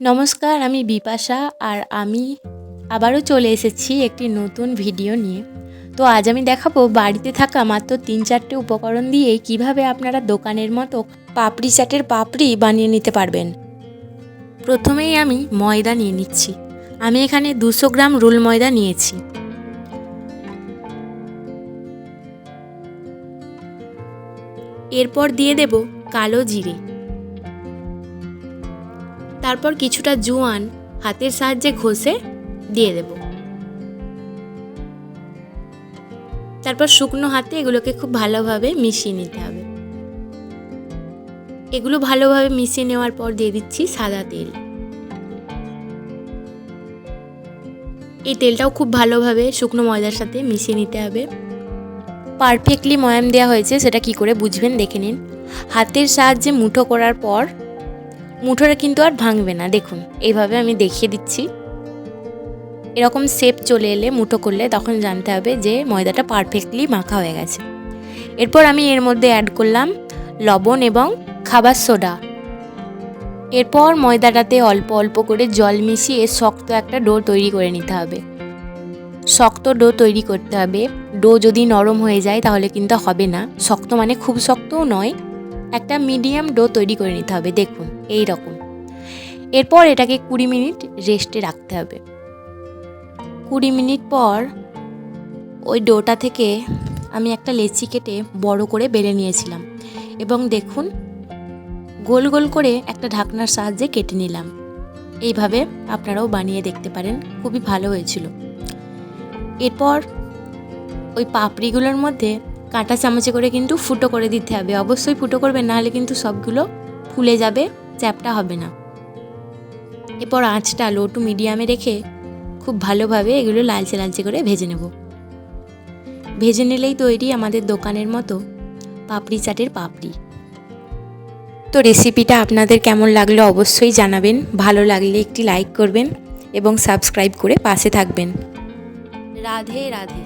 নমস্কার, আমি বিপাশা আর আমি আবারও চলে এসেছি একটি নতুন ভিডিও নিয়ে। তো আজ আমি দেখাবো বাড়িতে থাকা মাত্র 3-4টে উপকরণ দিয়েই কিভাবে আপনারা দোকানের মতো পাপড়ি চাটের পাপড়ি বানিয়ে নিতে পারবেন। প্রথমেই আমি ময়দা নিয়ে নিচ্ছি। আমি এখানে 200 গ্রাম রোল ময়দা নিয়েছি। এরপর দিয়ে দেব কালো জিরে, তারপর কিছুটা জোয়ান হাতের সাহায্যে ঘষে দিয়ে দেব। তারপর শুকনো হাতে এগুলোকে খুব ভালোভাবে মিশিয়ে নিতে হবে। এগুলো ভালোভাবে মিশিয়ে নেওয়ার পর দিয়ে দিচ্ছি সাদা তেল। এই তেলটাও খুব ভালোভাবে শুকনো ময়দার সাথে মিশিয়ে নিতে হবে। পারফেক্টলি ময়াম দেওয়া হয়েছে সেটা কি করে বুঝবেন দেখে নিন। হাতের সাহায্যে মুঠো করার পর মুঠোটা কিন্তু আর ভাঙবে না। দেখুন এইভাবে আমি দেখিয়ে দিচ্ছি। এরকম শেপ চলে এলে মুঠো করলে তখন জানতে হবে যে ময়দাটা পারফেক্টলি মাখা হয়ে গেছে। এরপর আমি এর মধ্যে অ্যাড করলাম লবণ এবং খাবার সোডা। এরপর ময়দাটাতে অল্প অল্প করে জল মিশিয়ে শক্ত একটা ডো তৈরি করে নিতে হবে। শক্ত ডো তৈরি করতে হবে। ডো যদি নরম হয়ে যায় তাহলে কিন্তু হবে না। শক্ত মানে খুব শক্তও নয়, একটা মিডিয়াম ডো তৈরি করে নিতে হবে। দেখুন এই রকম। এরপর এটাকে 20 মিনিট রেস্টে রাখতে হবে। 20 মিনিট পর ওই ডোটা থেকে আমি একটা লেচি কেটে বড় করে বেলে নিয়েছিলাম এবং দেখুন গোল গোল করে একটা ঢাকনার সাহায্যে কেটে নিলাম। এইভাবে আপনারাও বানিয়ে দেখতে পারেন, খুবই ভালো হয়েছিল। এরপর ওই পাপড়িগুলোর মধ্যে কাঁটা চামচে করে কিন্তু ফুটো করে দিতে হবে। অবশ্যই ফুটো করবেন, নাহলে কিন্তু সবগুলো ফুলে যাবে, চ্যাপটা হবে না। এরপর আঁচটা লো টু মিডিয়ামে রেখে খুব ভালোভাবে এগুলো লালচে লালচে করে ভেজে নেব। ভেজে নিলেই তৈরি আমাদের দোকানের মতো পাপড়ি চাটের পাপড়ি। তো রেসিপিটা আপনাদের কেমন লাগলো অবশ্যই জানাবেন। ভালো লাগলে একটি লাইক করবেন এবং সাবস্ক্রাইব করে পাশে থাকবেন। রাধে রাধে।